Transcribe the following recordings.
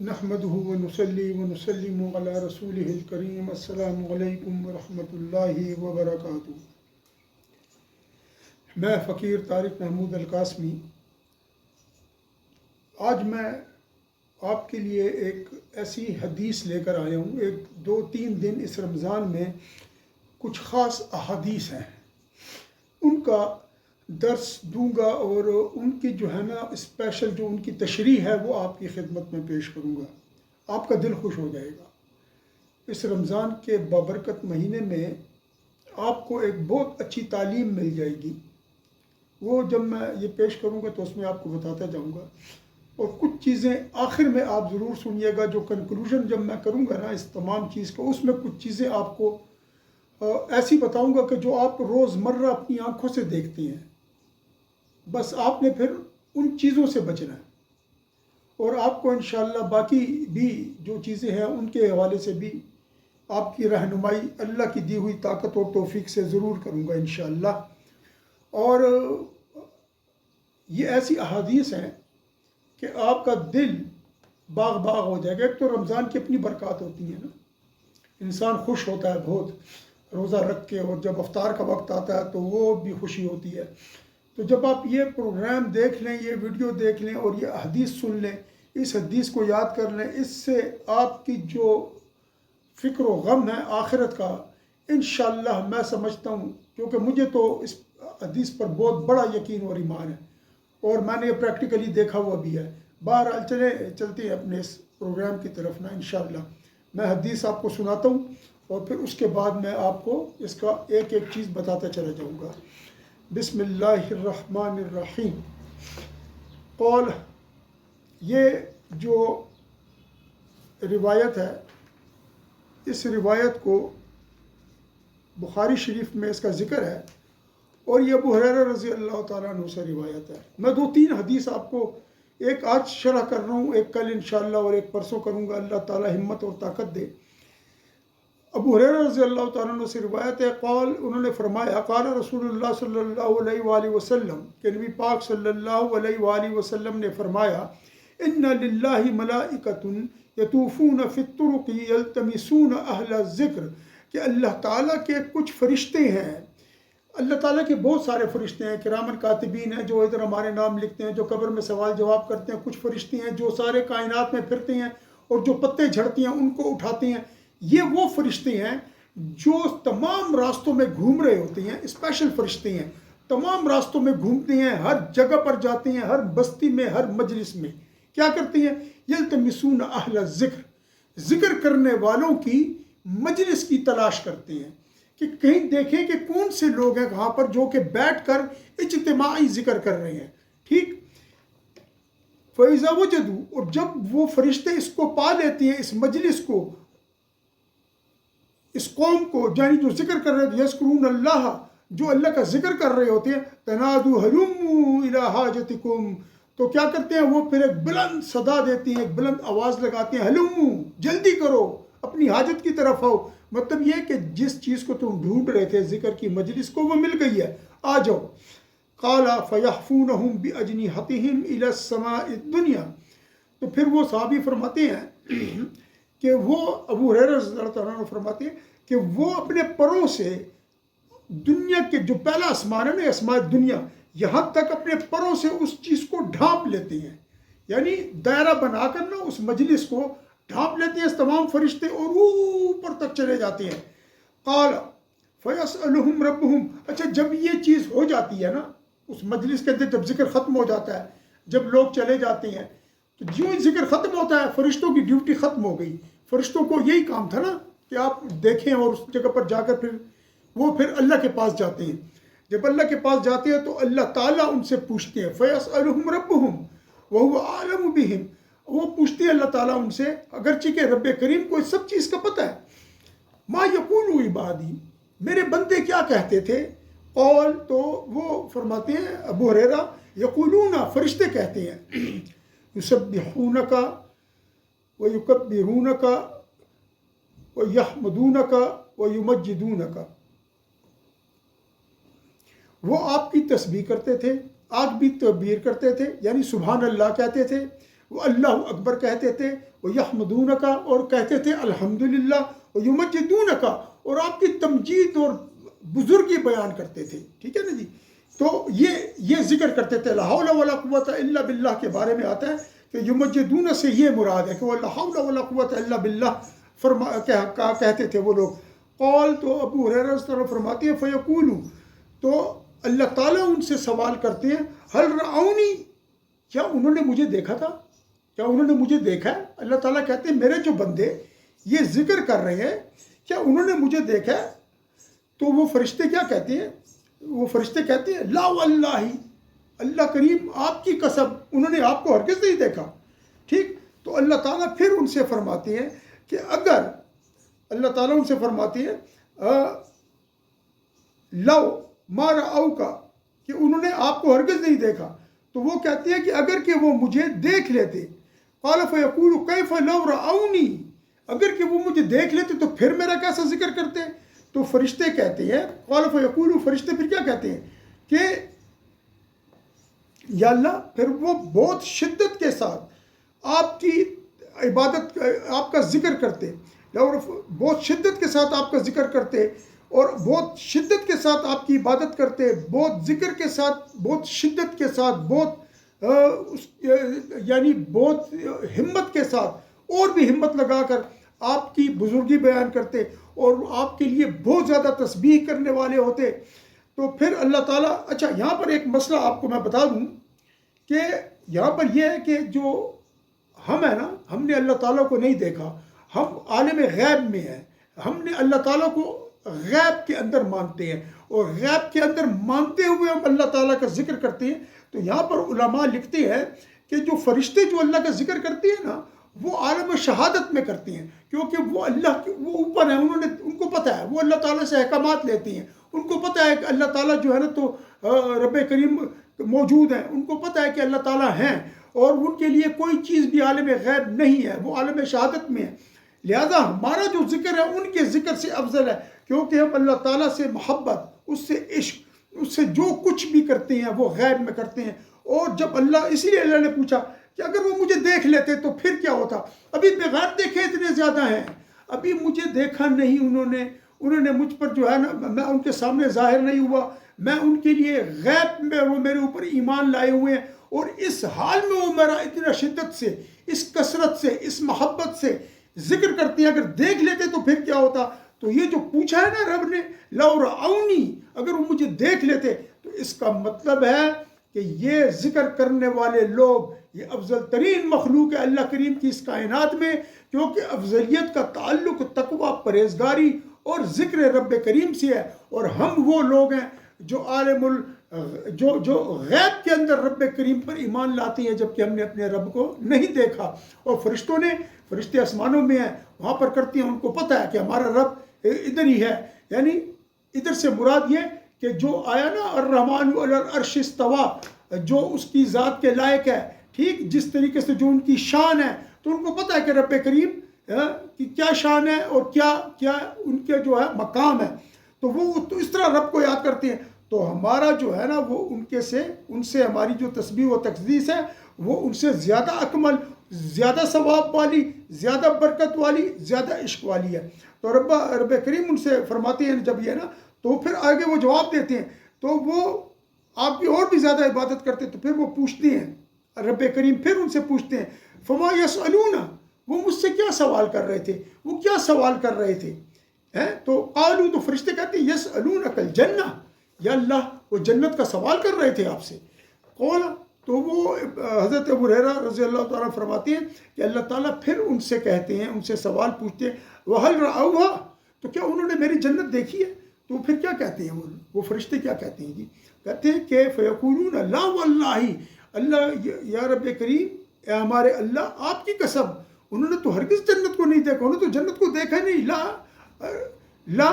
نحمده ونصلي ونسلم على رسوله الكريم السلام علیکم ورحمۃ اللہ وبرکاتہ۔ میں فقیر طارق محمود القاسمی آج میں آپ کے لیے ایک ایسی حدیث لے کر آیا ہوں۔ ایک دو تین دن اس رمضان میں کچھ خاص احادیث ہیں، ان کا درس دوں گا اور ان کی جو ہے نا اسپیشل جو ان کی تشریح ہے وہ آپ کی خدمت میں پیش کروں گا۔ آپ کا دل خوش ہو جائے گا۔ اس رمضان کے بابرکت مہینے میں آپ کو ایک بہت اچھی تعلیم مل جائے گی، وہ جب میں یہ پیش کروں گا تو اس میں آپ کو بتاتا جاؤں گا، اور کچھ چیزیں آخر میں آپ ضرور سنیے گا۔ جو کنکلوژن جب میں کروں گا نا اس تمام چیز کو، اس میں کچھ چیزیں آپ کو ایسی بتاؤں گا کہ جو آپ روزمرہ اپنی آنکھوں سے دیکھتے ہیں، بس آپ نے پھر ان چیزوں سے بچنا ہے، اور آپ کو انشاءاللہ باقی بھی جو چیزیں ہیں ان کے حوالے سے بھی آپ کی رہنمائی اللہ کی دی ہوئی طاقت اور توفیق سے ضرور کروں گا انشاءاللہ۔ اور یہ ایسی احادیث ہیں کہ آپ کا دل باغ باغ ہو جائے گا۔ ایک تو رمضان کی اپنی برکات ہوتی ہے نا، انسان خوش ہوتا ہے بہت روزہ رکھ کے، اور جب افطار کا وقت آتا ہے تو وہ بھی خوشی ہوتی ہے۔ تو جب آپ یہ پروگرام دیکھ لیں، یہ ویڈیو دیکھ لیں اور یہ حدیث سن لیں، اس حدیث کو یاد کر لیں، اس سے آپ کی جو فکر و غم ہے آخرت کا، انشاءاللہ میں سمجھتا ہوں، کیونکہ مجھے تو اس حدیث پر بہت بڑا یقین اور ایمان ہے، اور میں نے یہ پریکٹیکلی دیکھا ہوا بھی ہے۔ بہرحال چلتے ہیں اپنے اس پروگرام کی طرف نا انشاءاللہ۔ میں حدیث آپ کو سناتا ہوں اور پھر اس کے بعد میں آپ کو اس کا ایک ایک چیز بتاتا چلا جاؤں گا۔ بسم اللہ الرحمن الرحیم۔ قول، یہ جو روایت ہے، اس روایت کو بخاری شریف میں اس کا ذکر ہے، اور یہ ابو ہریرہ رضی اللہ تعالیٰ عنہ سے روایت ہے۔ میں دو تین حدیث آپ کو، ایک آج شرح کر رہا ہوں، ایک کل انشاءاللہ اور ایک پرسوں کروں گا، اللہ تعالیٰ ہمت اور طاقت دے۔ ابو ہریرہ رضی اللہ تعالیٰ عنہ سے روایت ہے، قال، انہوں نے فرمایا، قال رسول اللہ صلی اللہ علیہ وآلہ وسلم، کہ نبی پاک صلی اللہ علیہ وآلہ وسلم نے فرمایا، ان للہ ملائکۃ یطوفون فی الطرق یلتمسون اہل الذکر، کہ اللہ تعالیٰ کے کچھ فرشتے ہیں، اللہ تعالیٰ کے بہت سارے فرشتے ہیں، کرامن کاتبین ہیں جو ادھر ہمارے نام لکھتے ہیں، جو قبر میں سوال جواب کرتے ہیں، کچھ فرشتے ہیں جو سارے کائنات میں پھرتے ہیں اور جو پتے جھڑتے ہیں ان کو اٹھاتے ہیں۔ یہ وہ فرشتے ہیں جو تمام راستوں میں گھوم رہے ہوتے ہیں، اسپیشل فرشتے ہیں، تمام راستوں میں گھومتے ہیں، ہر جگہ پر جاتے ہیں، ہر بستی میں، ہر مجلس میں کیا کرتے ہیں؟ یلتمسون اہل الذکر، ذکر کرنے والوں کی مجلس کی تلاش کرتے ہیں، کہ کہیں دیکھیں کہ کون سے لوگ ہیں وہاں پر جو کہ بیٹھ کر اجتماعی ذکر کر رہے ہیں، ٹھیک۔ فَإِذَا وَجَدُوا، اور جب وہ فرشتے اس کو پا لیتے ہیں، اس مجلس کو، اس قوم کو، یعنی جو ذکر کر رہے ہیں، یذکرون اللہ، جو اللہ کا ذکر کر رہے ہوتے ہیں، تنادوا ہلموا الی حاجتکم، تو کیا کرتے ہیں وہ پھر ایک بلند صدا دیتے ہیں، ایک بلند آواز لگاتے ہیں، ہلموا، جلدی کرو، اپنی حاجت کی طرف آؤ۔ مطلب یہ کہ جس چیز کو تم ڈھونڈ رہے تھے، ذکر کی مجلس کو، وہ مل گئی ہے، آ جاؤ۔ قال فیحفونہم باجنحتہم الی السماء الدنیا، تو پھر وہ صحابی فرماتے ہیں کہ وہ، ابو ہریرہ رضی اللہ تعالیٰ عنہ فرماتے ہیں کہ وہ اپنے پروں سے دنیا کے جو پہلا آسمان ہے نا، آسمان دنیا، یہاں تک اپنے پروں سے اس چیز کو ڈھانپ لیتے ہیں، یعنی دائرہ بنا کر نا اس مجلس کو ڈھانپ لیتے ہیں تمام فرشتے، اور اوپر تک چلے جاتے ہیں۔ قال فیسألہم ربہم، اچھا جب یہ چیز ہو جاتی ہے نا اس مجلس کے اندر، جب ذکر ختم ہو جاتا ہے، جب لوگ چلے جاتے ہیں، تو جو ہی ذکر ختم ہوتا ہے، فرشتوں کی ڈیوٹی ختم ہو گئی۔ فرشتوں کو یہی کام تھا نا کہ آپ دیکھیں، اور اس جگہ پر جا کر پھر اللہ کے پاس جاتے ہیں۔ جب اللہ کے پاس جاتے ہیں تو اللہ تعالیٰ ان سے پوچھتے ہیں، فَيَسْأَلُهُمْ رَبُّهُمْ وَهُوَ أَعْلَمُ بِهِمْ، وہ پوچھتے ہیں اللہ تعالیٰ ان سے، اگرچہ کہ رب کریم کو اس سب چیز کا پتہ ہے۔ مَا يَقُولُ عِبَادِي، میرے بندے کیا کہتے تھے؟ قول، تو وہ فرماتے ہیں ابو ہریرہ، یقولون، فرشتے کہتے ہیں، یسبحونک ویکبرونک ویحمدونک ویمجدونک، وہ آپ کی تسبیح کرتے تھے، آج بھی تکبیر کرتے تھے، یعنی سبحان اللہ کہتے تھے، وہ اللہ اکبر کہتے تھے، وہ یحمدون کا اور کہتے تھے الحمدللہ، وہ یمجدون کا اور آپ کی تمجید اور بزرگی بیان کرتے تھے، ٹھیک ہے نا جی. تو یہ ذکر کرتے تھے. لا حول ولا قوت الا باللہ کے بارے میں آتا ہے کہ یمجدون سے یہ مراد ہے کہ وہ لا حول ولا قوت الا باللہ کہتے تھے وہ لوگ. قول تو ابو ہریرہ رضی اللہ عنہ فرماتے ہیں فیقولو، تو اللہ تعالیٰ ان سے سوال کرتے ہیں ہل رعونی، کیا انہوں نے مجھے دیکھا تھا، کیا انہوں نے مجھے دیکھا ہے. اللہ تعالیٰ کہتے ہیں میرے جو بندے یہ ذکر کر رہے ہیں کیا انہوں نے مجھے دیکھا ہے. تو وہ فرشتے کیا کہتے ہیں، وہ فرشتے کہتے ہیں لا واللہ، اللہ کریم آپ کی قسم انہوں نے آپ کو ہرگز نہیں دیکھا. ٹھیک. تو اللہ تعالیٰ پھر ان سے فرماتے ہیں کہ اگر اللہ تعالیٰ ان سے فرماتے ہیں لو ما رأوکا، کہ انہوں نے آپ کو ہرگز نہیں دیکھا. تو وہ کہتے ہیں کہ اگر کہ وہ مجھے دیکھ لیتے، قال فیقول کیف لو رأونی، اگر کہ وہ مجھے دیکھ لیتے تو پھر میرا کیسا ذکر کرتے. تو فرشتے کہتے ہیں قال فیقول، فرشتے پھر کیا کہتے ہیں کہ یا اللہ، پھر وہ بہت شدت کے ساتھ آپ کی عبادت، آپ کا ذکر کرتے، اور بہت شدت کے ساتھ آپ کا ذکر کرتے اور بہت شدت کے ساتھ آپ کی عبادت کرتے، بہت ذکر کے ساتھ، بہت شدت کے ساتھ، بہت یعنی بہت ہمت کے ساتھ اور بھی ہمت لگا کر آپ کی بزرگی بیان کرتے اور آپ کے لیے بہت زیادہ تسبیح کرنے والے ہوتے. تو پھر اللہ تعالیٰ، اچھا یہاں پر ایک مسئلہ آپ کو میں بتا دوں کہ یہاں پر یہ ہے کہ جو ہم ہے نا، ہم نے اللہ تعالیٰ کو نہیں دیکھا، ہم عالم غیب میں ہیں، ہم نے اللہ تعالیٰ کو غیب کے اندر مانتے ہیں اور غیب کے اندر مانتے ہوئے ہم اللہ تعالیٰ کا ذکر کرتے ہیں. تو یہاں پر علماء لکھتے ہیں کہ جو فرشتے جو اللہ کا ذکر کرتے ہیں نا، وہ عالم شہادت میں کرتے ہیں، کیونکہ وہ اللہ کے وہ اوپر ہیں، ان کو پتہ ہے، وہ اللہ تعالیٰ سے احکامات لیتے ہیں، ان کو پتہ ہے کہ اللہ تعالیٰ جو ہے نا تو رب کریم موجود ہیں، ان کو پتہ ہے کہ اللہ تعالیٰ ہیں اور ان کے لیے کوئی چیز بھی عالم غیب نہیں ہے، وہ عالم شہادت میں ہے. لہذا ہمارا جو ذکر ہے ان کے ذکر سے افضل ہے، کیونکہ ہم اللہ تعالیٰ سے محبت، اس سے عشق، اس سے جو کچھ بھی کرتے ہیں وہ غیب میں کرتے ہیں. اور جب اللہ، اسی لیے اللہ نے پوچھا کہ اگر وہ مجھے دیکھ لیتے تو پھر کیا ہوتا. ابھی بغیر دیکھے اتنے زیادہ ہیں، ابھی مجھے دیکھا نہیں انہوں نے مجھ پر جو ہے نا، میں ان کے سامنے ظاہر نہیں ہوا، میں ان کے لیے غیب میں وہ میرے اوپر ایمان لائے ہوئے ہیں، اور اس حال میں وہ میرا اتنا شدت سے، اس کثرت سے، اس محبت سے ذکر کرتے ہیں. اگر دیکھ لیتے تو پھر کیا ہوتا. تو یہ جو پوچھا ہے نا رب نے لو رعونی، اگر وہ مجھے دیکھ لیتے، تو اس کا مطلب ہے کہ یہ ذکر کرنے والے لوگ، یہ افضل ترین مخلوق ہے اللہ کریم کی اس کائنات میں، کیونکہ افضلیت کا تعلق تقوی، پرہیزگاری اور ذکر رب کریم سے ہے. اور ہم وہ لوگ ہیں جو جو غیب کے اندر رب کریم پر ایمان لاتے ہیں، جبکہ ہم نے اپنے رب کو نہیں دیکھا. اور فرشتے آسمانوں میں ہیں، وہاں پر کرتے ہیں، ان کو پتہ ہے کہ ہمارا رب ادھر ہی ہے. یعنی ادھر سے مراد یہ کہ جو آیا نا الرحمن علی العرش استویٰ، جو اس کی ذات کے لائق ہے، ٹھیک، جس طریقے سے جو ان کی شان ہے، تو ان کو پتہ ہے کہ رب کریم کی کیا شان ہے اور کیا ان کے جو ہے مقام ہے. تو وہ تو اس طرح رب کو یاد کرتے ہیں. تو ہمارا جو ہے نا وہ ان سے ہماری جو تسبیح و تقدیس ہے وہ ان سے زیادہ اکمل، زیادہ ثواب والی، زیادہ برکت والی، زیادہ عشق والی ہے. تو رب کریم ان سے فرماتے ہیں جب یہ نا، تو پھر آگے وہ جواب دیتے ہیں، تو وہ آپ کی اور بھی زیادہ عبادت کرتے. تو پھر وہ پوچھتے ہیں، رب کریم پھر ان سے پوچھتے ہیں فما یسألون، وہ مجھ سے کیا سوال کر رہے تھے، وہ کیا سوال کر رہے تھے. تو قالو، تو فرشتے کہتے ہیں یسألونک الجنہ، یا اللہ وہ جنت کا سوال کر رہے تھے آپ سے. قول، تو وہ حضرت ابو ہریرہ رضی اللہ تعالیٰ فرماتے ہیں کہ اللہ تعالیٰ پھر ان سے کہتے ہیں، ان سے سوال پوچھتے ہیں وَهَلْ رَأَوْهَا، تو کیا انہوں نے میری جنت دیکھی ہے. تو پھر کیا کہتے ہیں وہ فرشتے کیا کہتے ہیں جی، کہتے ہیں کہ فَيَقُولُونَ لَا وَاللَّهِ، اللہ یا رب کریم، اے ہمارے اللہ آپ کی قسم، انہوں نے تو ہرگز جنت کو نہیں دیکھا، انہوں نے تو جنت کو دیکھا نہیں. لا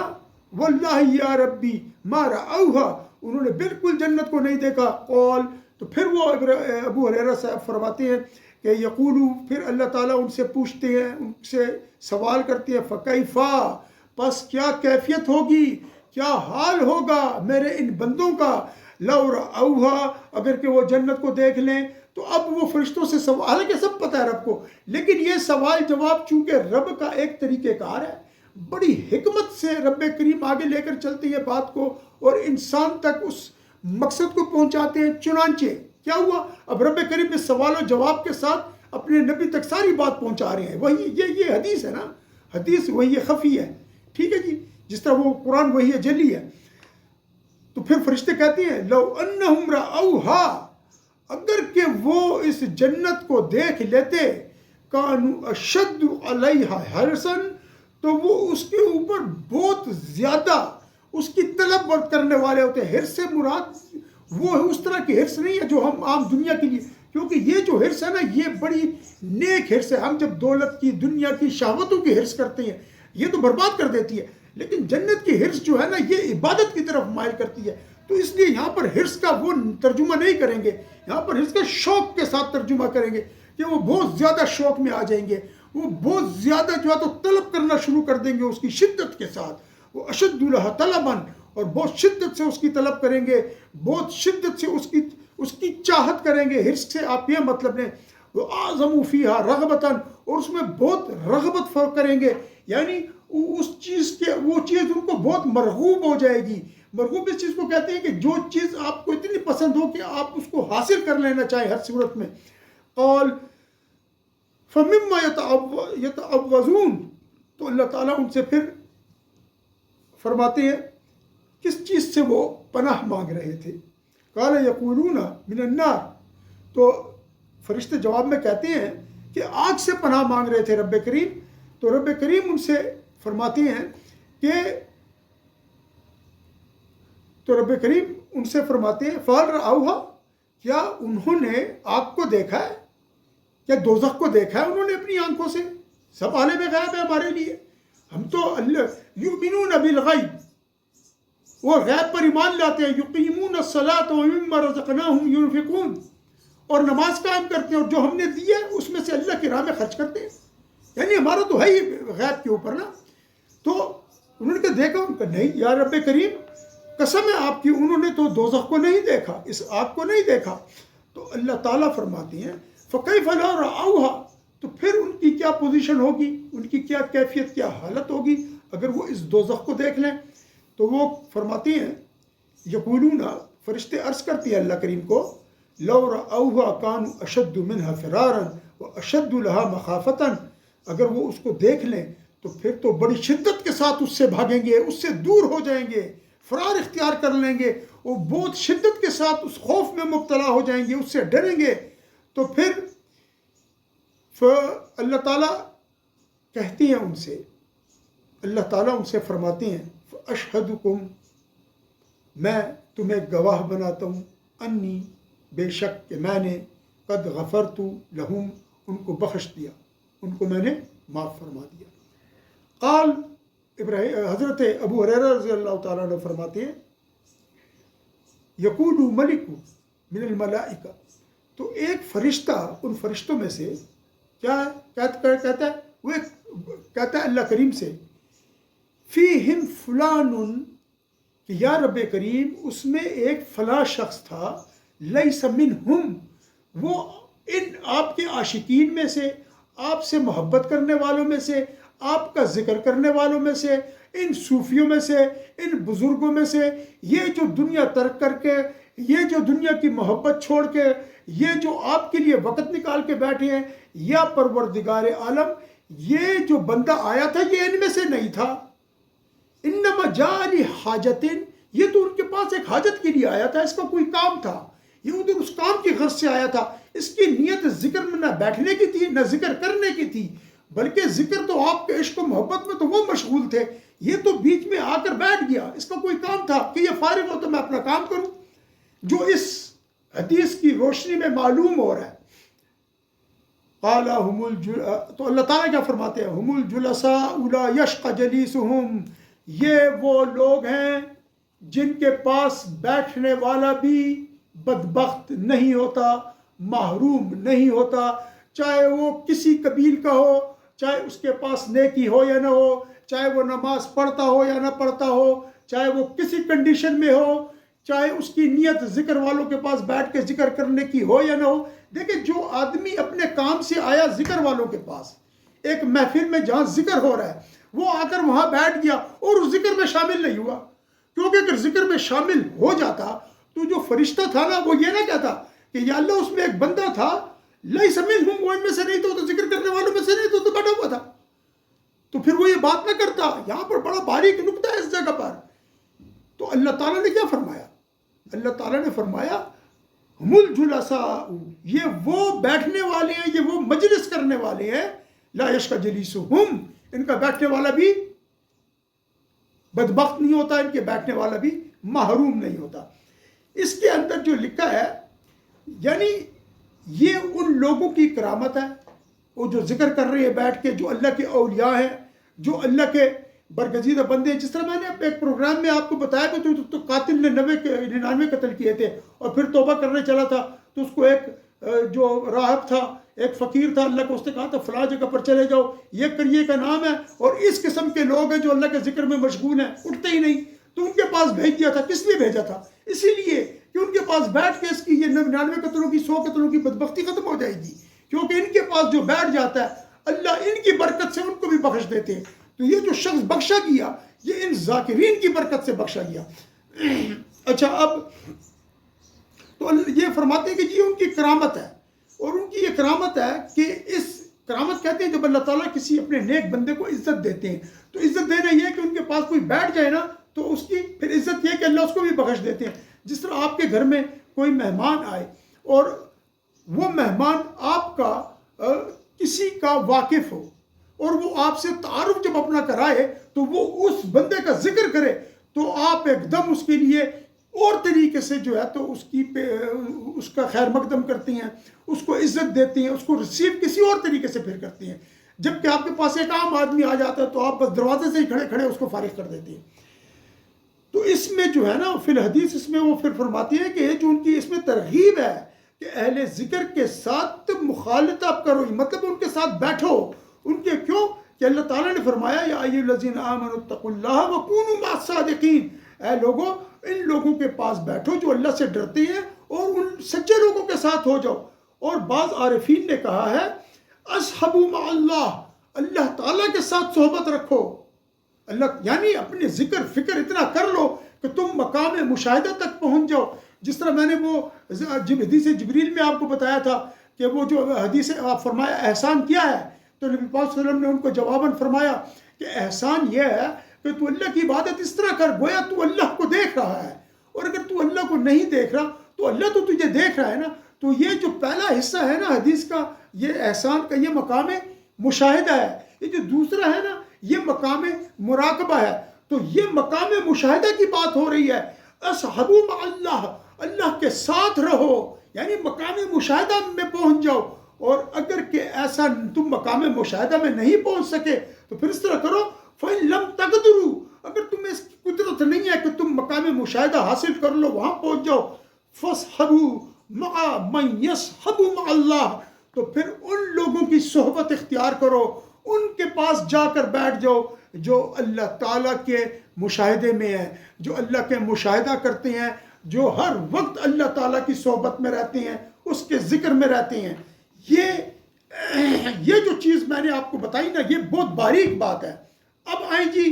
واللہ یا ربی ما رأوها، انہوں نے بالکل جنت کو نہیں دیکھا. قول، تو پھر وہ ابو ہریرہ صاحب فرماتے ہیں کہ یقولو، پھر اللہ تعالیٰ ان سے پوچھتے ہیں، ان سے سوال کرتے ہیں فکیفا، پس کیا کیفیت ہوگی، کیا حال ہوگا میرے ان بندوں کا، لو رأوها، اگر کہ وہ جنت کو دیکھ لیں، تو اب وہ فرشتوں سے سوال، حالانکہ سب پتہ ہے رب کو، لیکن یہ سوال جواب چونکہ رب کا ایک طریقہ کار ہے، بڑی حکمت سے رب کریم آگے لے کر چلتے ہیں بات کو اور انسان تک اس مقصد کو پہنچاتے ہیں۔ چنانچہ کیا ہوا، اب رب کریم اس سوال و جواب کے ساتھ اپنے نبی تک ساری بات پہنچا رہے ہیں۔ وہی یہ حدیث ہے نا، حدیث وہی خفی ہے، ٹھیک ہے جی، جس طرح وہ قرآن وہی جلی ہے۔ تو پھر فرشتے کہتے ہیں لو انہم رأوہا، اگر کہ وہ اس جنت کو دیکھ لیتے، کانوا اشد علیہا حرصا، تو وہ اس کے اوپر بہت زیادہ اس کی طلب کرنے والے ہوتے ہیں۔ حرص سے مراد وہ اس طرح کی حرص نہیں ہے جو ہم عام دنیا کے لیے، کیونکہ یہ جو حرص ہے نا یہ بڑی نیک حرص ہے۔ ہم جب دولت کی، دنیا کی شہوتوں کی حرص کرتے ہیں یہ تو برباد کر دیتی ہے، لیکن جنت کی حرص جو ہے نا یہ عبادت کی طرف مائل کرتی ہے۔ تو اس لیے یہاں پر حرص کا وہ ترجمہ نہیں کریں گے، یہاں پر حرص کا شوق کے ساتھ ترجمہ کریں گے کہ وہ بہت زیادہ شوق میں آ جائیں گے، وہ بہت زیادہ جو ہے تو طلب کرنا شروع کر دیں گے اس کی شدت کے ساتھ۔ وہ اشد لہا طلباً، اور بہت شدت سے اس کی طلب کریں گے، بہت شدت سے اس کی چاہت کریں گے۔ حرص سے آپ یہ مطلب لیں، وہ اعظم فیہا رغبتاً، اور اس میں بہت رغبت کریں گے، یعنی اس چیز کے، وہ چیز ان کو بہت مرغوب ہو جائے گی۔ مرغوب اس چیز کو کہتے ہیں کہ جو چیز آپ کو اتنی پسند ہو کہ آپ اس کو حاصل کر لینا چاہیں ہر صورت میں۔ قال فمما یتعوذون، تو اللہ تعالیٰ ان سے پھر فرماتے ہیں کس چیز سے وہ پناہ مانگ رہے تھے۔ قال یقولون من النار، تو فرشتے جواب میں کہتے ہیں کہ آگ سے پناہ مانگ رہے تھے رب کریم۔ تو رب کریم ان سے فرماتے ہیں کہ فَهَلْ رَأَوْهَا، کیا انہوں نے آگ کو دیکھا ہے، کیا دوزخ کو دیکھا ہے انہوں نے اپنی آنکھوں سے؟ سب عالم غیب ہے ہمارے لیے، ہم تو یؤمنون بالغیب، وہ غیب پر ایمان لاتے ہیں، یقیمون الصلاۃ ومما رزقناہم ينفقون، اور نماز قائم کرتے ہیں اور جو ہم نے دی ہے اس میں سے اللہ کی راہ میں خرچ کرتے ہیں، یعنی ہمارا تو ہے ہی غیب کے اوپر نا۔ تو انہوں نے کہا دیکھا، ان کا نہیں یا رب کریم قسم ہے آپ کی، انہوں نے تو دوزخ کو نہیں دیکھا، اس آگ کو نہیں دیکھا۔ تو اللہ تعالیٰ فرماتی ہیں فَكَيْفَ لَوْ رَأَوْهَا، تو پھر ان کی کیا پوزیشن ہوگی، ان کی کیا کیفیت، کیا حالت ہوگی اگر وہ اس دوزخ کو دیکھ لیں۔ تو وہ فرماتی ہیں یقولون، فرشتے عرض کرتی ہیں اللہ کریم کو، لَوْ رَأَوْهَا كَانُوا أَشَدُّ مِنْهَا فِرَارًا وَأَشَدُّ لَهَا مَخَافَةً، اگر وہ اس کو دیکھ لیں تو پھر تو بڑی شدت کے ساتھ اس سے بھاگیں گے، اس سے دور ہو جائیں گے، فرار اختیار کر لیں گے، وہ بہت شدت کے ساتھ اس خوف میں مبتلا ہو جائیں گے، اس سے ڈریں گے۔ تو پھر اللہ تعالیٰ کہتی ہیں ان سے، اللہ تعالیٰ ان سے فرماتے ہیں فَأَشْهَدُكُمْ، میں تمہیں گواہ بناتا ہوں، انی، بے شک کہ میں نے قد غفرت لہم، ان کو بخش دیا، ان کو میں نے معاف فرما دیا۔ قال حضرت ابو ہریرہ رضی اللہ تعالیٰ عنہ فرماتے ہیں یقول ملک من الملائکہ، تو ایک فرشتہ ان فرشتوں میں سے کیا کہتا ہے، وہ کہتا ہے اللہ کریم سے فیہم فلان، کہ یا رب کریم اس میں ایک فلاں شخص تھا، لیس منہم، وہ ان آپ کے عاشقین میں سے، آپ سے محبت کرنے والوں میں سے، آپ کا ذکر کرنے والوں میں سے، ان صوفیوں میں سے، ان بزرگوں میں سے، یہ جو دنیا ترک کر کے، یہ جو دنیا کی محبت چھوڑ کے، یہ جو آپ کے لیے وقت نکال کے بیٹھے ہیں، یا پروردگار عالم یہ جو بندہ آیا تھا یہ ان میں سے نہیں تھا، انما جاء لحاجت، یہ تو ان کے پاس ایک حاجت کے لیے آیا تھا، اس کا کوئی کام تھا، یہ ادھر اس کام کی غرض سے آیا تھا، اس کی نیت ذکر میں نہ بیٹھنے کی تھی نہ ذکر کرنے کی تھی، بلکہ ذکر تو آپ کے عشق و محبت میں تو وہ مشغول تھے، یہ تو بیچ میں آ کر بیٹھ گیا، اس کا کوئی کام تھا کہ یہ فارغ ہو تو میں اپنا کام کروں، جو اس حدیث کی روشنی میں معلوم ہو رہا ہے۔ قال تو اللہ تعالیٰ کیا فرماتے ہیں، ہم الجلساء لا یشق جلیسہم، یہ وہ لوگ ہیں جن کے پاس بیٹھنے والا بھی بدبخت نہیں ہوتا، محروم نہیں ہوتا، چاہے وہ کسی قبیل کا ہو، چاہے اس کے پاس نیکی ہو یا نہ ہو، چاہے وہ نماز پڑھتا ہو یا نہ پڑھتا ہو، چاہے وہ کسی کنڈیشن میں ہو، چاہے اس کی نیت ذکر والوں کے پاس بیٹھ کے ذکر کرنے کی ہو یا نہ ہو. دیکھیں جو آدمی اپنے کام سے آیا ذکر والوں کے پاس، ایک محفل میں جہاں ذکر ہو رہا ہے، وہ آ کر وہاں بیٹھ گیا اور اس ذکر میں شامل نہیں ہوا، کیونکہ اگر ذکر میں شامل ہو جاتا تو جو فرشتہ تھا نا وہ یہ نہ کہتا کہ یا اللہ اس میں ایک بندہ تھا لیس منہم، وہ ان میں سے نہیں تو ذکر کرنے والوں میں سے نہیں تو بیٹھا ہوا تھا، تو پھر وہ یہ بات نہ کرتا. یہاں پر بڑا باریک نکتہ ہے اس جگہ پر. تو اللہ تعالیٰ نے کیا فرمایا؟ اللہ تعالیٰ نے فرمایا ہم الجلساء، یہ وہ بیٹھنے والے ہیں، یہ وہ مجلس کرنے والے ہیں، لا یشقی جلیسہم، ان کا بیٹھنے والا بھی بدبخت نہیں ہوتا، ان کے بیٹھنے والا بھی محروم نہیں ہوتا. اس کے اندر جو لکھا ہے یعنی یہ ان لوگوں کی کرامت ہے وہ جو ذکر کر رہے ہیں بیٹھ کے، جو اللہ کے اولیاء ہیں، جو اللہ کے برگزیدہ بندے ہیں. جس طرح میں نے ایک پروگرام میں آپ کو بتایا کہ تو قاتل نے 99 قتل کیے تھے اور پھر توبہ کرنے چلا تھا، تو اس کو ایک جو راہب تھا، ایک فقیر تھا، اللہ کو اس نے کہا تھا فلاں جگہ پر چلے جاؤ، یہ کریے کا نام ہے، اور اس قسم کے لوگ ہیں جو اللہ کے ذکر میں مشغول ہیں، اٹھتے ہی نہیں. تو ان کے پاس بھیج دیا تھا. کس لیے بھیجا تھا؟ اسی لیے کہ ان کے پاس بیٹھ کے اس کی یہ 99 قتلوں کی 100 قتلوں کی بدبختی ختم ہو جائے گی، کیونکہ ان کے پاس جو بیٹھ جاتا ہے اللہ ان کی برکت سے ان کو بھی بخش دیتے ہیں. تو یہ جو شخص بخشا گیا یہ ان ذاکرین کی برکت سے بخشا گیا. اچھا، اب تو یہ فرماتے ہیں کہ یہ ان کی کرامت ہے، اور ان کی یہ کرامت ہے کہ اس کرامت کہتے ہیں جب اللہ تعالیٰ کسی اپنے نیک بندے کو عزت دیتے ہیں. تو عزت دینا یہ کہ ان کے پاس کوئی بیٹھ جائے نا تو اس کی پھر عزت یہ کہ اللہ اس کو بھی بخش دیتے ہیں. جس طرح آپ کے گھر میں کوئی مہمان آئے اور وہ مہمان آپ کا کسی کا واقف ہو اور وہ آپ سے تعارف جب اپنا کرائے تو وہ اس بندے کا ذکر کرے تو آپ ایک دم اس کے لیے اور طریقے سے جو ہے تو اس کا خیر مقدم کرتے ہیں، اس کو عزت دیتے ہیں، اس کو ریسیو کسی اور طریقے سے پھر کرتے ہیں. جبکہ آپ کے پاس ایک عام آدمی آ جاتا ہے تو آپ بس دروازے سے ہی کھڑے کھڑے اس کو فارغ کر دیتے ہیں. تو اس میں جو ہے نا فی الحدیث اس میں وہ پھر فرماتی ہے کہ جو ان کی اس میں ترغیب ہے کہ اہل ذکر کے ساتھ مخالطت کرو، مطلب ان کے ساتھ بیٹھو. ان کے کیوں کہ اللہ تعالیٰ نے فرمایا یا ایھا الذین آمنوا اتقوا اللہ وکونوا مع الصادقین، اے لوگوں ان لوگوں کے پاس بیٹھو جو اللہ سے ڈرتے ہیں اور ان سچے لوگوں کے ساتھ ہو جاؤ. اور بعض عارفین نے کہا ہے اصحبوا مع اللہ، اللہ تعالیٰ کے ساتھ صحبت رکھو. اللہ یعنی اپنے ذکر فکر اتنا کر لو کہ تم مقام مشاہدہ تک پہنچ جاؤ. جس طرح میں نے وہ حدیث جبریل میں آپ کو بتایا تھا کہ وہ جو حدیث آپ فرمایا احسان کیا ہے، تو نبی پاک صلی اللہ علیہ وسلم نے ان کو جواباً فرمایا کہ احسان یہ ہے کہ تو اللہ کی عبادت اس طرح کر گویا تو اللہ کو دیکھ رہا ہے، اور اگر تو اللہ کو نہیں دیکھ رہا تو اللہ تو تجھے دیکھ رہا ہے نا. تو یہ جو پہلا حصہ ہے نا حدیث کا، یہ احسان کا یہ مقام مشاہدہ ہے. یہ جو دوسرا ہے نا یہ مقام مراقبہ ہے. تو یہ مقام مشاہدہ کی بات ہو رہی ہے. اصحبوا مع اللہ، اللہ کے ساتھ رہو، یعنی مقام مشاہدہ میں پہنچ جاؤ. اور اگر کہ ایسا تم مقام مشاہدہ میں نہیں پہنچ سکے تو پھر اس طرح کرو فَإِن لَمْ تَقْدِرُوا، اگر تمہیں اس کی قدرت نہیں ہے کہ تم مقام مشاہدہ حاصل کر لو، وہاں پہنچ جاؤ، فَاصْحَبُوا مَعَ مَن يَصْحَبُ مَعَ اللَّهِ، تو پھر ان لوگوں کی صحبت اختیار کرو، ان کے پاس جا کر بیٹھ جاؤ جو اللہ تعالیٰ کے مشاہدے میں ہے، جو اللہ کے مشاہدہ کرتے ہیں، جو ہر وقت اللہ تعالیٰ کی صحبت میں رہتے ہیں، اس کے ذکر میں رہتے ہیں. یہ جو چیز میں نے آپ کو بتائی نا یہ بہت باریک بات ہے. اب آئیں جی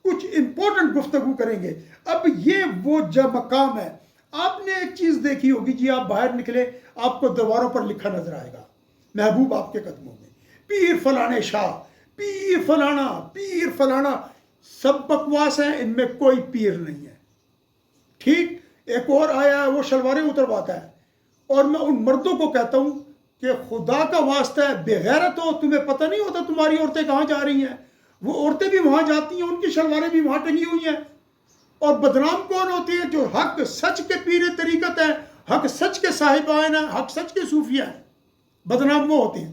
کچھ امپورٹنٹ گفتگو کریں گے. اب یہ وہ مقام ہے. آپ نے ایک چیز دیکھی ہوگی جی، آپ باہر نکلے آپ کو دیواروں پر لکھا نظر آئے گا محبوب آپ کے قدموں میں، پیر فلانے شاہ، پیر فلانا، پیر فلانا. سب بکواس ہیں، ان میں کوئی پیر نہیں ہے. ٹھیک. ایک اور آیا ہے وہ شلواریں اترواتا ہے. اور میں ان مردوں کو کہتا ہوں کہ خدا کا واسطہ ہے بغیرت ہو، تمہیں پتہ نہیں ہوتا تمہاری عورتیں کہاں جا رہی ہیں. وہ عورتیں بھی وہاں جاتی ہیں، ان کی شلواریں بھی وہاں ٹنگی ہوئی ہیں. اور بدنام کون ہوتے ہیں؟ جو حق سچ کے پیر طریقت ہیں، حق سچ کے صاحبان ہیں، حق سچ کے صوفیہ ہیں. بدنام وہ ہوتے ہیں.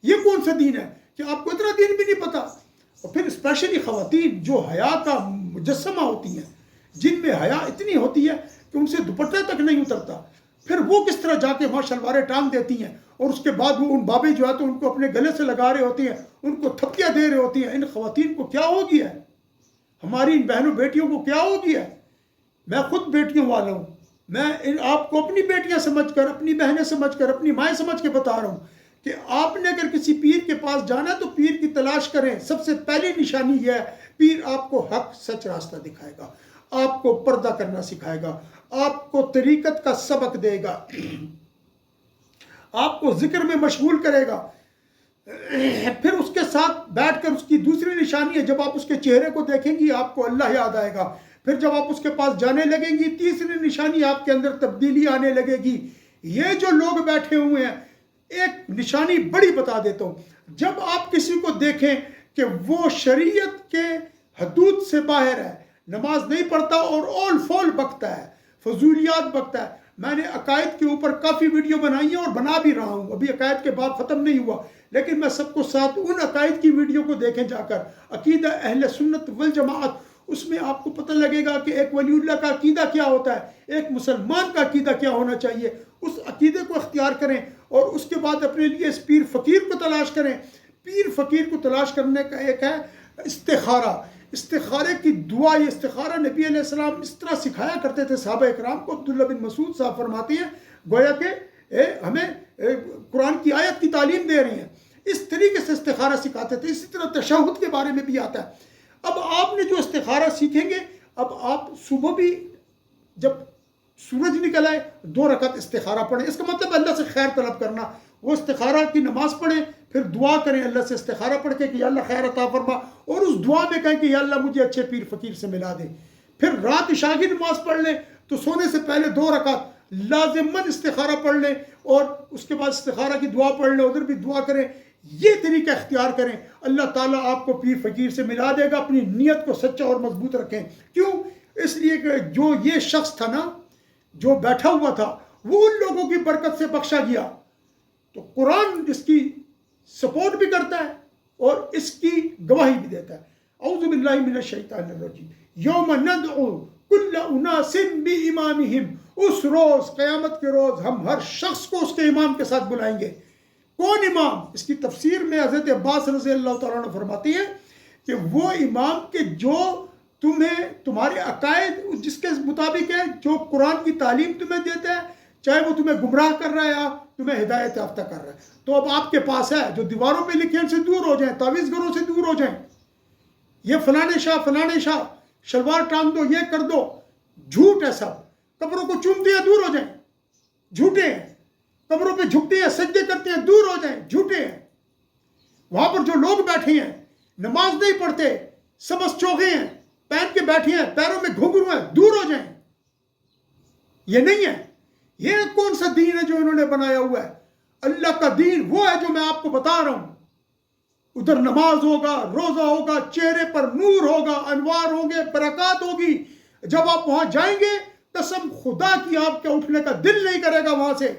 یہ کون سا دین ہے کہ آپ کو اتنا دین بھی نہیں پتا؟ اور پھر اسپیشلی خواتین جو حیا کا مجسمہ ہوتی ہیں، جن میں حیا اتنی ہوتی ہے کہ ان سے دوپٹہ تک نہیں اترتا، پھر وہ کس طرح جا کے وہاں شلواریں ٹانگ دیتی ہیں اور اس کے بعد وہ ان بابے جو ہے تو ان کو اپنے گلے سے لگا رہے ہوتے ہیں، ان کو تھپکیاں دے رہے ہوتی ہیں. ان خواتین کو کیا ہو گیا ہے؟ ہماری ان بہنوں بیٹیوں کو کیا ہو گیا ہے میں خود بیٹیوں والا ہوں، میں آپ کو اپنی بیٹیاں سمجھ کر، اپنی بہنیں سمجھ کر، اپنی مائیں سمجھ کے بتا رہا ہوں کہ آپ نے اگر کسی پیر کے پاس جانا تو پیر کی تلاش کریں. سب سے پہلی نشانی یہ ہے، پیر آپ کو حق سچ راستہ دکھائے گا، آپ کو پردہ کرنا سکھائے گا، آپ کو طریقت کا سبق دے گا، آپ کو ذکر میں مشغول کرے گا. پھر اس کے ساتھ بیٹھ کر اس کی دوسری نشانی ہے، جب آپ اس کے چہرے کو دیکھیں گی آپ کو اللہ یاد آئے گا. پھر جب آپ اس کے پاس جانے لگیں گی، تیسری نشانی آپ کے اندر تبدیلی آنے لگے گی. یہ جو لوگ بیٹھے ہوئے ہیں، ایک نشانی بڑی بتا دیتا ہوں. جب آپ کسی کو دیکھیں کہ وہ شریعت کے حدود سے باہر ہے، نماز نہیں پڑھتا اور اول فول بکتا ہے، فضولیات بکتا ہے. میں نے عقائد کے اوپر کافی ویڈیو بنائی ہیں اور بنا بھی رہا ہوں، ابھی عقائد کے باب ختم نہیں ہوا، لیکن میں سب کو ساتھ ان عقائد کی ویڈیو کو دیکھیں جا کر. عقیدہ اہل سنت والجماعت، اس میں آپ کو پتہ لگے گا کہ ایک ولی اللہ کا عقیدہ کیا ہوتا ہے، ایک مسلمان کا عقیدہ کیا ہونا چاہیے. اس عقیدے کو اختیار کریں اور اس کے بعد اپنے لیے اس پیر فقیر کو تلاش کریں. پیر فقیر کو تلاش کرنے کا ایک ہے استخارہ. استخارے کی دعا، یہ استخارہ نبی علیہ السلام اس طرح سکھایا کرتے تھے صحابہ اکرام کو. عبداللہ بن مسعود صاحب فرماتے ہیں گویا کہ ہمیں قرآن کی آیت کی تعلیم دے رہی ہیں. اس طریقے سے استخارہ سکھاتے تھے. اسی طرح تشہد کے بارے میں بھی آتا ہے. اب آپ نے جو استخارہ سیکھیں گے، اب آپ صبح بھی جب سورج نکل آئے 2 رکعت استخارہ پڑھیں. اس کا مطلب اللہ سے خیر طلب کرنا. وہ استخارہ کی نماز پڑھیں، پھر دعا کریں اللہ سے استخارہ پڑھ کے کہ یا اللہ خیر عطا فرما، اور اس دعا میں کہیں کہ یا اللہ مجھے اچھے پیر فقیر سے ملا دے. پھر رات عشاء کی نماز پڑھ لیں تو سونے سے پہلے 2 رکعت لازماً استخارہ پڑھ لیں اور اس کے بعد استخارہ کی دعا پڑھ لیں، ادھر بھی دعا کریں. یہ طریقہ اختیار کریں، اللہ تعالیٰ آپ کو پیر فقیر سے ملا دے گا. اپنی نیت کو سچا اور مضبوط رکھیں. کیوں؟ اس لیے کہ جو یہ شخص تھا نا، جو بیٹھا ہوا تھا، وہ ان لوگوں کی برکت سے بخشا گیا. تو قرآن اس کی سپورٹ بھی کرتا ہے اور اس کی گواہی بھی دیتا ہے. اعوذ باللہ من الشیطان الرجیم. یوم ندعو کل اناس بامامہم. اس روز، قیامت کے روز، ہم ہر شخص کو اس کے امام کے ساتھ بلائیں گے. کون امام؟ اس کی تفسیر میں حضرت عباس رضی اللہ تعالیٰ عنہ فرماتی ہے کہ وہ امام کہ جو تمہیں تمہارے عقائد جس کے مطابق ہے، جو قرآن کی تعلیم تمہیں دیتا ہے، چاہے وہ تمہیں گمراہ کر رہا ہے یا تمہیں ہدایت یافتہ کر رہا ہے. تو اب آپ کے پاس ہے، جو دیواروں پہ لکھے ان سے دور ہو جائیں، تعویذ گروں سے دور ہو جائیں. یہ فلانے شاہ شلوار ٹانگ دو، یہ کر دو، جھوٹ ہے سب. قبروں کو چومتے ہیں، دور ہو جائیں، جھوٹے ہیں. قبروں پہ جھکتے ہیں، سجدے کرتے ہیں، دور ہو جائیں، جھوٹے ہیں. وہاں پر جو لوگ بیٹھے ہیں نماز نہیں پڑھتے، سبز چوغے ہیں، پہن کے بیٹھے ہیں، پیروں میں گھنگرو ہیں، دور ہو جائیں. یہ نہیں ہے. یہ کون سا دین ہے جو انہوں نے بنایا ہوا ہے؟ اللہ کا دین وہ ہے جو میں آپ کو بتا رہا ہوں. ادھر نماز ہوگا، روزہ ہوگا، چہرے پر نور ہوگا، انوار ہوں گے، برکات ہوگی. جب آپ وہاں جائیں گے، قسم خدا کی آپ کے اٹھنے کا دل نہیں کرے گا وہاں سے.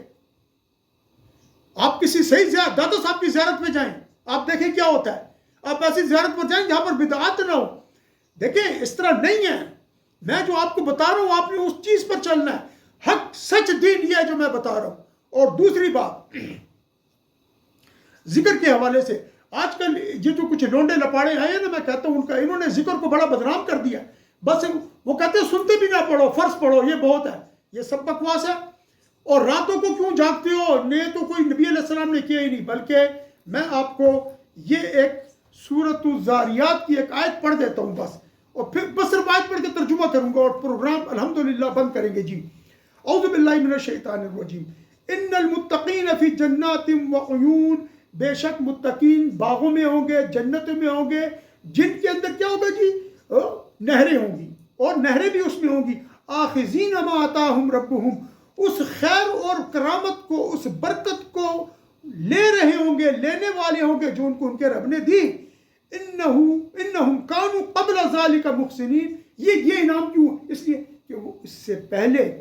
آپ کسی صحیح دادا صاحب کی زیارت پہ جائیں، آپ دیکھیں کیا ہوتا ہے. آپ ایسی زیارت پر جائیں جہاں پر بدعات نہ ہو. دیکھیں اس طرح نہیں ہے. میں جو آپ کو بتا رہا ہوں آپ نے اس چیز پر چلنا ہے. حق سچ دین یہ ہے جو میں بتا رہا ہوں. اور دوسری بات، ذکر کے حوالے سے آج کل یہ جو کچھ لونڈے لپاڑے آئے ہیں نا، میں کہتا ہوں انہوں نے ذکر کو بڑا بدنام کر دیا. بس وہ کہتے ہیں سنتے بھی نہ پڑھو، فرض پڑھو، یہ بہت ہے. یہ سب بکواس ہے. اور راتوں کو کیوں جاگتے ہو؟ نے تو کوئی نبی علیہ السلام نے کیا ہی نہیں. بلکہ میں آپ کو یہ ایک سورۃ الزاریات کی ایک آیت پڑھ دیتا ہوں بس، اور پھر بس صرف آیت پڑھ کے ترجمہ کروں گا اور پروگرام الحمدللہ بند کریں گے. جی اعوذ باللہ من الشیطان الرجیم. ان المتقین فی جنات وعیون. بے شک متقین باغوں میں ہوں گے، جنتوں میں ہوں گے، جن کے اندر کیا ہوگا جی؟ نہریں ہوں گی، اور نہریں بھی اس میں ہوں گی. آخذین ما آتاہم ربہم. اس خیر اور کرامت کو، اس برکت کو لے رہے ہوں گے، لینے والے ہوں گے جو ان کو ان کے رب نے دی. انہم کانوا قبل ذالک محسنین. یہ انعام کیوں؟ اس لیے کہ وہ اس سے پہلے،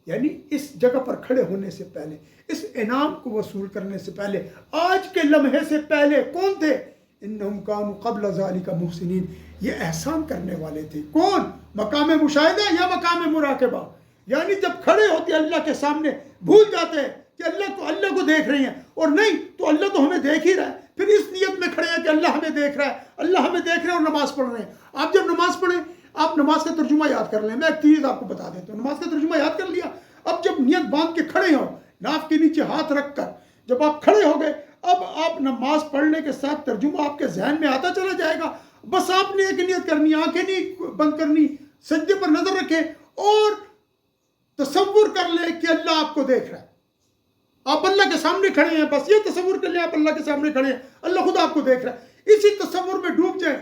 یعنی اس جگہ پر کھڑے ہونے سے پہلے، اس انعام کو وصول کرنے سے پہلے، آج کے لمحے سے پہلے کون تھے؟ انہم کانوا قبل ذالک محسنین. یہ احسان کرنے والے تھے. کون؟ مقام مشاہدہ یا مقام مراقبہ؟ یعنی جب کھڑے ہوتے اللہ کے سامنے بھول جاتے ہیں کہ اللہ کو دیکھ رہے ہیں، اور نہیں تو اللہ تو ہمیں دیکھ ہی رہا ہے. پھر اس نیت میں کھڑے ہیں کہ اللہ ہمیں دیکھ رہا ہے، اللہ ہمیں دیکھ رہے ہیں، اور نماز پڑھ رہے ہیں. آپ جب نماز پڑھیں آپ نماز کا ترجمہ یاد کر لیں. میں ایک چیز آپ کو بتا دیتا ہوں. نماز کا ترجمہ یاد کر لیا. اب جب نیت باندھ کے کھڑے ہوں، ناف کے نیچے ہاتھ رکھ کر جب آپ کھڑے ہو گئے، اب آپ نماز پڑھنے کے ساتھ ترجمہ آپ کے ذہن میں آتا چلا جائے گا. بس آپ نے ایک نیت کرنی، آنکھیں نہیں بند کرنی، سجدے پر نظر رکھیں اور تصور کر لیں کہ اللہ آپ کو دیکھ رہا ہے. آپ اللہ کے سامنے کھڑے ہیں، بس یہ تصور کر لیں آپ اللہ کے سامنے کھڑے ہیں، اللہ خود آپ کو دیکھ رہا ہے. اسی تصور میں ڈوب جائیں.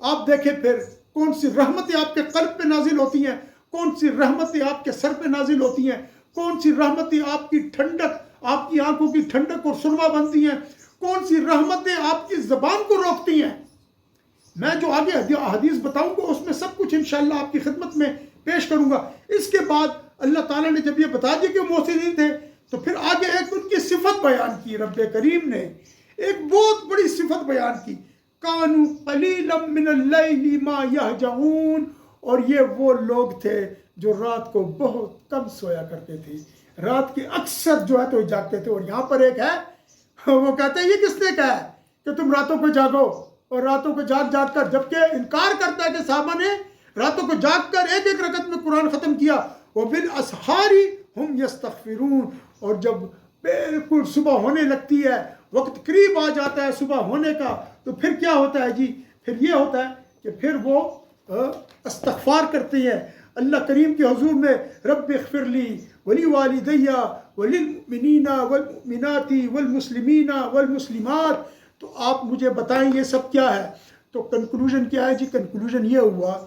آپ دیکھیں پھر کون سی رحمتیں آپ کے قلب پہ نازل ہوتی ہیں، کون سی رحمتیں آپ کے سر پہ نازل ہوتی ہیں، کون سی رحمتیں آپ کی ٹھنڈک، آپ کی آنکھوں کی ٹھنڈک اور سرما بنتی ہیں، کون سی رحمتیں آپ کی زبان کو روکتی ہیں. میں جو آگے حدیث بتاؤں گا اس میں سب کچھ انشاءاللہ آپ کی خدمت میں پیش کروں گا. اس کے بعد اللہ تعالیٰ نے جب یہ بتا دیا کہ وہ محسنین تھے تو پھر آگے ایک ان کی صفت بیان کی. رب کریم نے ایک بہت بڑی صفت بیان کی. کانوا قلیلا من اللیل ما یہجعون. اور یہ وہ لوگ تھے جو رات کو بہت کم سویا کرتے تھے، رات کے اکثر جو ہے تو جاگتے تھے. اور یہاں پر ایک ہے وہ کہتے ہیں یہ کس نے کہا ہے کہ تم راتوں کو جاگو، اور راتوں کو جاگ جاگ کر، جبکہ انکار کرتا ہے کہ صحابہ نے راتوں کو جاگ کر ایک ایک رکعت میں قرآن ختم کیا. وبالاسحار هم یستغفرون. اور جب بالکل صبح ہونے لگتی ہے، وقت قریب آ جاتا ہے صبح ہونے کا، تو پھر کیا ہوتا ہے جی؟ پھر یہ ہوتا ہے کہ پھر وہ استغفار کرتے ہیں اللہ کریم کے حضور میں. رب اغفر لی ولی والدی وللمؤمنین والمؤمنات والمسلمین والمسلمات. تو آپ مجھے بتائیں یہ سب کیا ہے؟ تو کنکلوژن کیا ہے جی؟ کنکلوژن یہ ہوا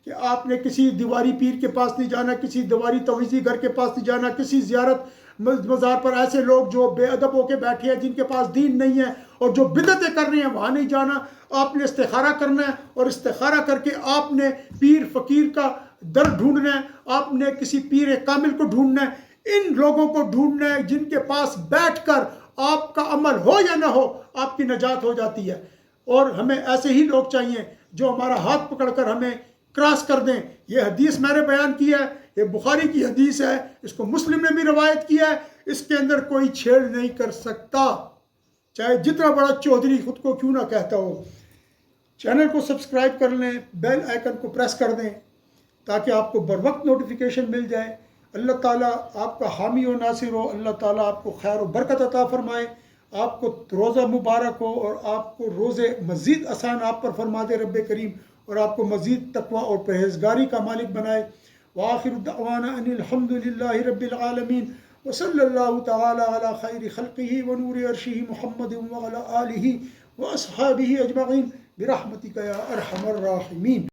کہ آپ نے کسی دیواری پیر کے پاس نہیں جانا، کسی دیواری تویزی گھر کے پاس نہیں جانا، کسی زیارت مزار پر ایسے لوگ جو بے ادب ہو کے بیٹھے ہیں جن کے پاس دین نہیں ہے اور جو بدعتیں کر رہے ہیں وہاں نہیں جانا. آپ نے استخارہ کرنا ہے اور استخارہ کر کے آپ نے پیر فقیر کا در ڈھونڈنا ہے، آپ نے کسی پیر کامل کو ڈھونڈنا ہے. ان لوگوں کو ڈھونڈنا ہے جن کے پاس بیٹھ کر آپ کا عمل ہو یا نہ ہو آپ کی نجات ہو جاتی ہے. اور ہمیں ایسے ہی لوگ چاہیے جو ہمارا ہاتھ پکڑ کر ہمیں کراس کر دیں. یہ حدیث میں نے بیان کی ہے، یہ بخاری کی حدیث ہے، اس کو مسلم نے بھی روایت کیا ہے. اس کے اندر کوئی چھیڑ نہیں کر سکتا، چاہے جتنا بڑا چودھری خود کو کیوں نہ کہتا ہو. چینل کو سبسکرائب کر لیں، بیل آئیکن کو پریس کر دیں تاکہ آپ کو بر وقت نوٹیفیکیشن مل جائے. اللہ تعالیٰ آپ کا حامی و ناصر ہو. اللہ تعالیٰ آپ کو خیر و برکت عطا فرمائے، آپ کو روزہ مبارک ہو اور آپ کو روزے مزید آسان آپ پر فرما دے رب کریم، اور آپ کو مزید تقوی اور پرہیزگاری کا مالک بنائے. وآخر دعوانا ان الحمد للہ رب العالمین وصلی اللہ تعالی علی خیر خلقہ ونور عرشہ محمد وعلی آلہ واصحابہ اجمعین برحمتک یا ارحم الراحمین.